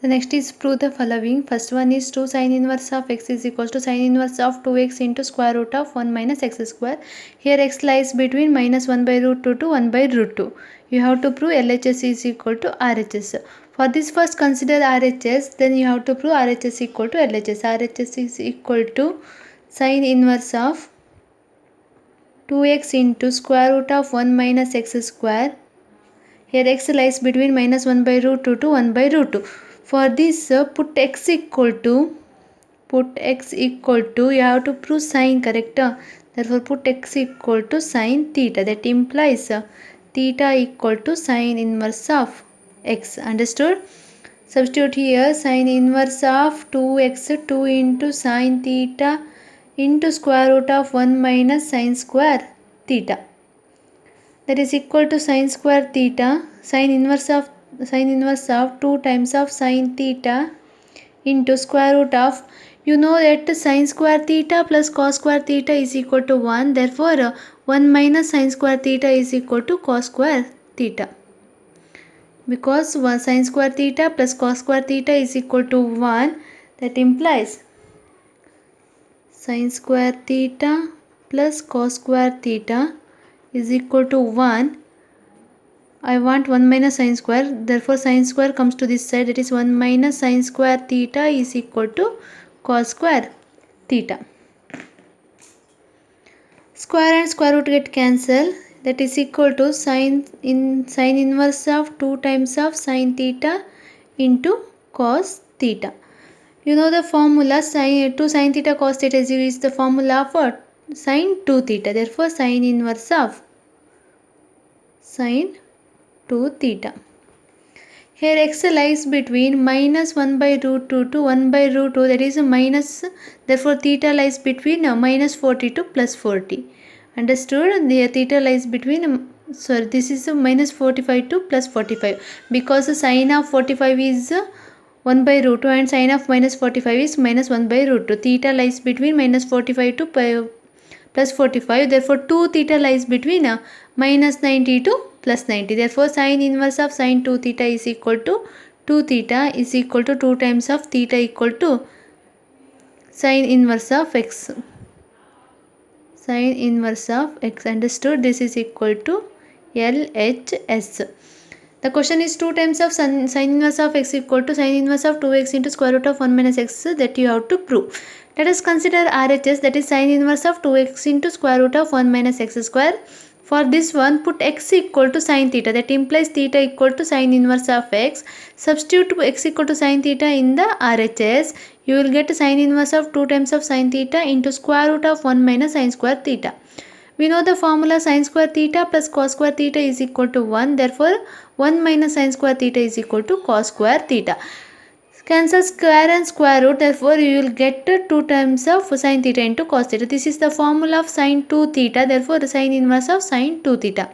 The next is prove the following. First one is 2 sin inverse of x is equals to sin inverse of 2x into square root of 1 minus x square. Here x lies between minus 1 by root 2 to 1 by root 2. You have to prove LHS is equal to RHS. For this first consider RHS, then you have to prove RHS equal to LHS. RHS is equal to sin inverse of 2x into square root of 1 minus x square. Here x lies between minus 1 by root 2 to 1 by root 2. For this, put x equal to, you have to prove sine, correct? Therefore, put x equal to sine theta. That implies theta equal to sine inverse of x. Understood? Substitute here sine inverse of 2x, 2 into sine theta into square root of 1 minus sine square theta. That is equal to sine square theta, sine inverse of 2 times of sine theta into square root of, you know that sine square theta plus cos square theta is equal to 1. Therefore, 1 minus sine square theta is equal to cos square theta. Because sine square theta plus cos square theta is equal to 1, that implies sine square theta plus cos square theta is equal to 1. I want 1 minus sine square, therefore sine square comes to this side, that is 1 minus sine square theta is equal to cos square theta. Square and square root get cancelled, that is equal to sine inverse of 2 times of sine theta into cos theta. You know the formula, 2 sine theta cos theta is the formula for sine 2 theta. Therefore, sine inverse of sine 2 theta. Here x lies between minus 1 by root 2 to 1 by root 2, that is a minus, therefore theta lies between minus 40 to plus 40. Understood? The theta lies between, this is minus 45 to plus 45, because the sine of 45 is 1 by root 2 and sine of minus 45 is minus 1 by root 2. Theta lies between minus 45 to plus 45. Therefore, 2 theta lies between minus 90 to plus 90. Therefore, sine inverse of sine 2 theta is equal to 2 theta is equal to 2 times of theta equal to sine inverse of x. Sine inverse of x. Understood? This is equal to LHS. The question is 2 times of sine inverse of x equal to sine inverse of 2x into square root of 1 minus x, that you have to prove. Let us consider RHS, that is sine inverse of 2x into square root of 1 minus x square. For this one, put x equal to sine theta, that implies theta equal to sine inverse of x. Substitute x equal to sine theta in the RHS. You will get sine inverse of 2 times of sine theta into square root of 1 minus sine square theta. We know the formula sine square theta plus cos square theta is equal to 1. Therefore, 1 minus sine square theta is equal to cos square theta. Cancel square and square root. Therefore, you will get 2 times of sine theta into cos theta. This is the formula of sine 2 theta. Therefore, sine inverse of sine 2 theta.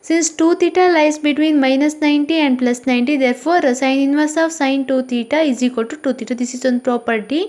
Since 2 theta lies between minus 90 and plus 90, therefore, sine inverse of sine 2 theta is equal to 2 theta. This is one property,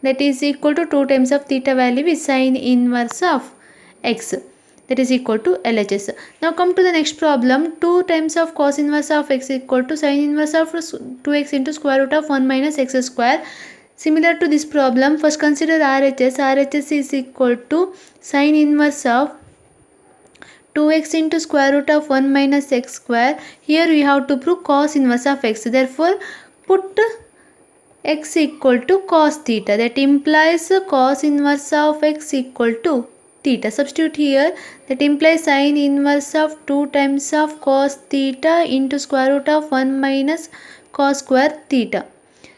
that is equal to 2 times of theta value is sine inverse of x, that is equal to LHS. Now come to the next problem. 2 times of cos inverse of x equal to sine inverse of 2x into square root of 1 minus x square. Similar to this problem, first consider RHS. RHS is equal to sine inverse of 2x into square root of 1 minus x square. Here we have to prove cos inverse of x. Therefore, put x equal to cos theta. That implies cos inverse of x equal to theta. Substitute here, that implies sine inverse of 2 times of cos theta into square root of 1 minus cos square theta.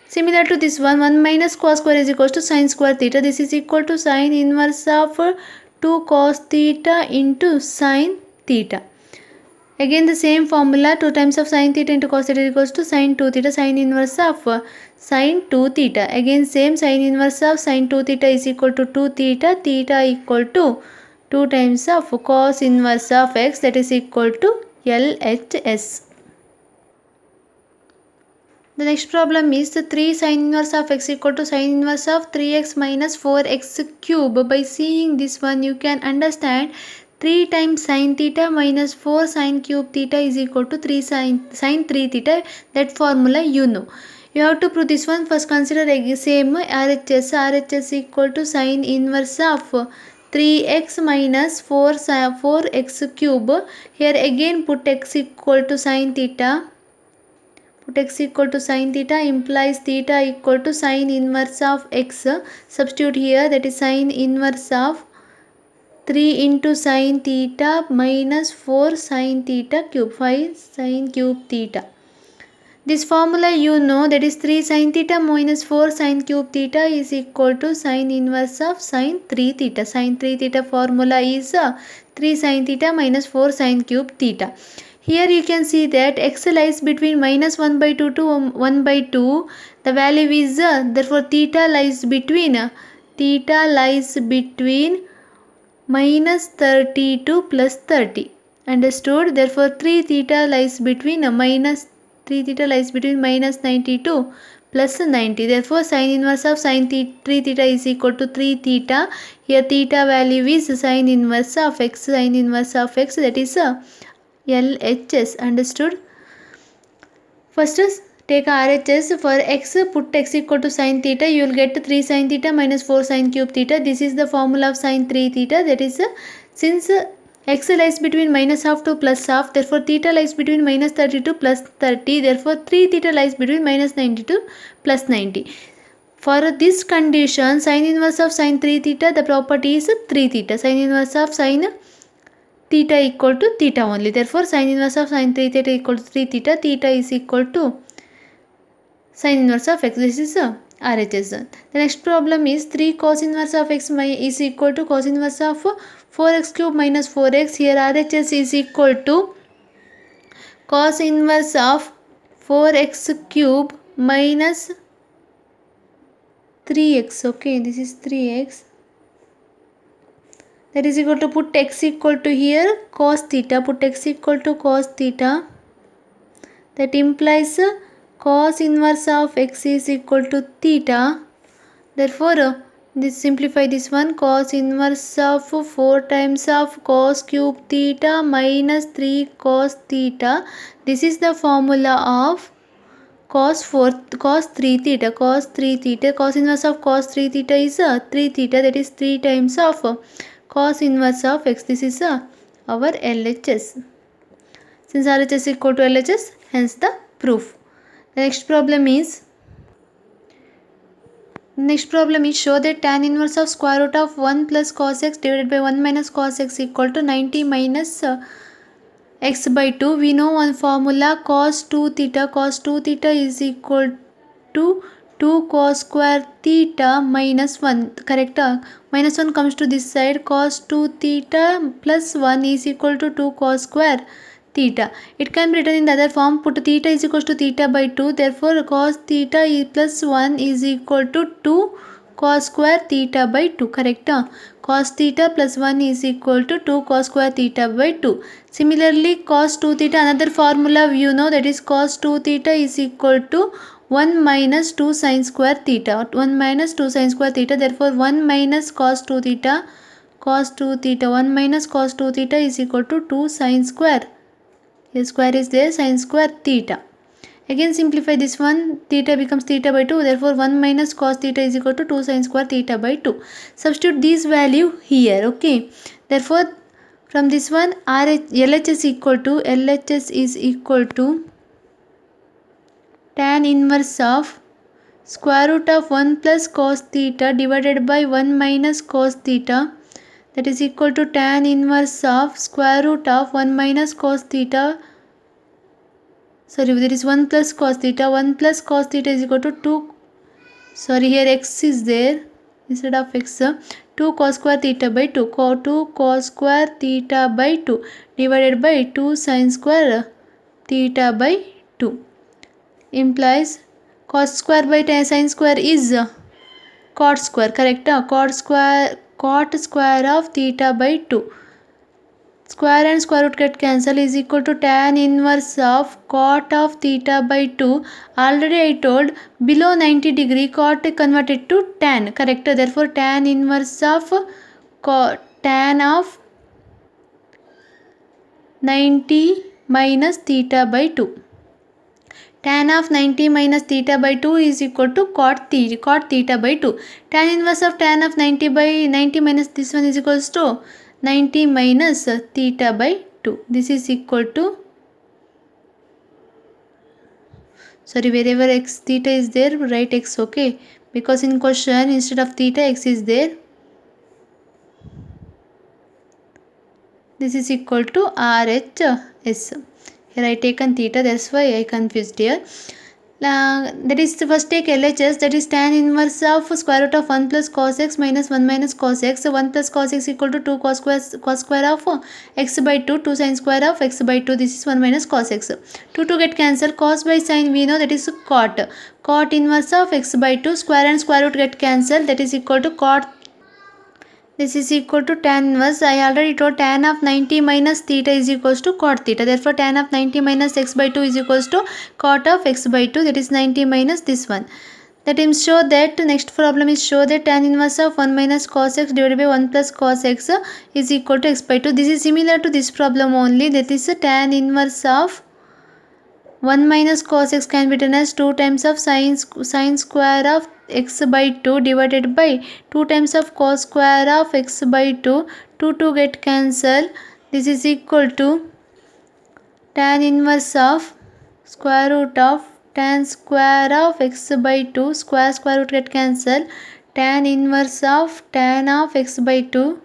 Similar to this one, 1 minus cos square is equal to sine square theta. This is equal to sine inverse of 2 cos theta into sine theta. Again the same formula, 2 times of sine theta into cos theta is equals to sine 2 theta, sine inverse of sine 2 theta. Again same, sine inverse of sine 2 theta is equal to 2 theta, theta equal to 2 times of cos inverse of x, that is equal to LHS. The next problem is the 3 sine inverse of x equal to sine inverse of 3x minus 4x cube. By seeing this one, you can understand 3 times sine theta minus 4 sine cube theta is equal to 3 sine 3 theta. That formula you know. You have to prove this one. First consider same RHS. RHS equal to sine inverse of 3x minus 4x cube. Here again put x equal to sine theta. Put x equal to sine theta implies theta equal to sine inverse of x. Substitute here, that is sine inverse of 3 into sine theta minus 4 sine theta cube, 5 sine cube theta. This formula you know, that is 3 sin theta minus 4 sin cube theta is equal to sin inverse of sin 3 theta. Sin 3 theta formula is 3 sin theta minus 4 sin cube theta. Here you can see that x lies between minus 1 by 2 to 1 by 2. The value is therefore theta lies between minus 32 plus 30. Understood? Therefore 3 theta lies between minus 92 plus 90. Therefore sin inverse of sin 3 theta is equal to 3 theta. Here theta value is sin inverse of x. Sin inverse of x, that is LHS. Understood? First is take RHS. For x, put x equal to sin theta. You will get 3 sin theta minus 4 sin cube theta. This is the formula of sin 3 theta. That is since x lies between minus half to plus half, therefore theta lies between minus 32 plus 30. Therefore 3 theta lies between minus 92 plus 90. For this condition, sin inverse of sin 3 theta, the property is 3 theta. Sin inverse of sin theta equal to theta only. Therefore sin inverse of sin 3 theta equal to 3 theta. Theta is equal to sin inverse of x. This is RHS. The next problem is 3 cos inverse of x is equal to cos inverse of 4x cube minus 4x. Here RHS is equal to cos inverse of 4x cube minus 3x. Okay, this is 3x. That is equal to, put x equal to here cos theta. Put x equal to cos theta. That implies cos inverse of x is equal to theta. Therefore this simplify this one, cos inverse of 4 times of cos cube theta minus 3 cos theta. This is the formula of cos 3 theta. Cos 3 theta. Cos inverse of cos 3 theta is 3 theta. That is 3 times of cos inverse of x. This is our LHS. Since RHS is equal to LHS, hence the proof. The next problem is show that tan inverse of square root of 1 plus cos x divided by 1 minus cos x equal to 90 minus x by 2. We know one formula, cos 2 theta. Cos 2 theta is equal to 2 cos square theta minus 1. Correct? Minus 1 comes to this side. Cos 2 theta plus 1 is equal to 2 cos square theta. It can be written in the other form. Put theta is equal to theta by 2. Therefore cos theta plus 1 is equal to 2 cos square theta by 2. Correct? Cos theta plus 1 is equal to 2 cos square theta by 2. Similarly cos 2 theta, another formula you know, that is cos 2 theta is equal to 1 minus 2 sin square theta. 1 minus 2 sin square theta. Therefore 1 minus cos 2 theta. 1 minus cos 2 theta is equal to 2 sin square. Here square is there, sin square theta. Again simplify this one, theta becomes theta by 2. Therefore 1 minus cos theta is equal to 2 sin square theta by 2. Substitute this value here. Okay. Therefore from this one LHS is equal to tan inverse of square root of 1 plus cos theta divided by 1 minus cos theta. That is equal to tan inverse of square root of 1 minus cos theta. Sorry, there is 1 plus cos theta. 1 plus cos theta is equal to 2. Sorry, here x is there instead of x. 2 cos square theta by 2. 2 cos square theta by 2 divided by 2 sin square theta by 2. Implies cos square by sin square is cot square. Correct? Cot square of theta by 2. Square and square root get cancelled, is equal to tan inverse of cot of theta by 2. Already I told below 90 degree cot converted to tan. Correct? Therefore tan inverse of tan of 90 minus theta by 2. tan of 90 minus theta by 2 is equal to cot theta by 2. Tan inverse of tan of 90 by 90 minus this one is equals to 90 minus theta by 2. This is equal to, sorry, wherever x theta is there, write x, okay, because in question instead of theta x is there. This is equal to RHS. Here I taken theta, that's why I confused here. That is, first take LHS, that is tan inverse of square root of 1 plus cos x minus 1 minus cos x. So 1 plus cos x equal to 2 cos square of x by 2, 2 sin square of x by 2. This is 1 minus cos x. 2 get cancelled, cos by sin we know that is cot. Cot inverse of x by 2, square and square root get cancelled, that is equal to cot. This is equal to tan inverse. I already told tan of 90 minus theta is equals to cot theta. Therefore, tan of 90 minus x by 2 is equals to cot of x by 2. That is 90 minus this one. That means show that, next problem is show that tan inverse of 1 minus cos x divided by 1 plus cos x is equal to x by 2. This is similar to this problem only. That is tan inverse of 1 minus cos x can be written as 2 times of sin square of x by 2 divided by 2 times of cos square of x by 2. 2 get cancelled. This is equal to tan inverse of square root of tan square of x by 2. Square root get cancelled. Tan inverse of tan of x by 2.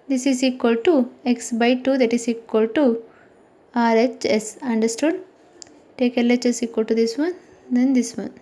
This is equal to x by 2, that is equal to RHS. Understood? Take LHS equal to this one, then this one.